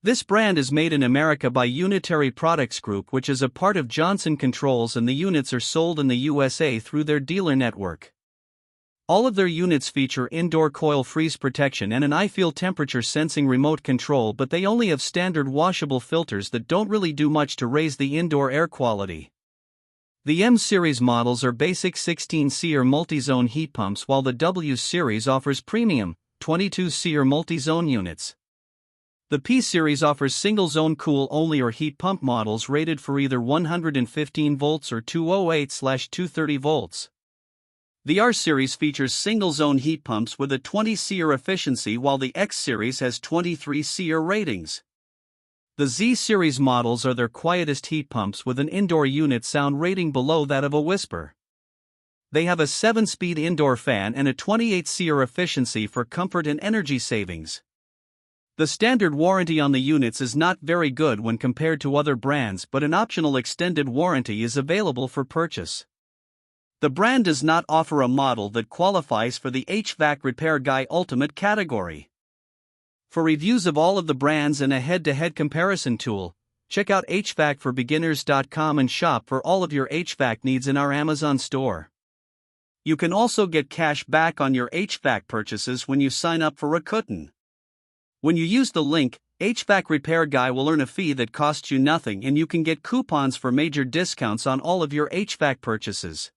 This brand is made in America by Unitary Products Group, which is a part of Johnson Controls, and the units are sold in the USA through their dealer network. All of their units feature indoor coil freeze protection and an I-Feel temperature sensing remote control, but they only have standard washable filters that don't really do much to raise the indoor air quality. The M series models are basic 16-SEER multi-zone heat pumps, while the W series offers premium 22-SEER multi-zone units. The P series offers single-zone cool-only or heat pump models rated for either 115 volts or 208/230 volts. The R series features single-zone heat pumps with a 20 SEER efficiency, while the X series has 23 SEER ratings. The Z series models are their quietest heat pumps with an indoor unit sound rating below that of a Whisper. They have a 7-speed indoor fan and a 28 SEER efficiency for comfort and energy savings. The standard warranty on the units is not very good when compared to other brands, but an optional extended warranty is available for purchase. The brand does not offer a model that qualifies for the HvacRepairGuy Ultimate category. For reviews of all of the brands and a head-to-head comparison tool, check out HvacForBeginners.com and shop for all of your HVAC needs in our Amazon store. You can also get cash back on your HVAC purchases when you sign up for Rakuten. When you use the link, HvacRepairGuy will earn a fee that costs you nothing, and you can get coupons for major discounts on all of your HVAC purchases.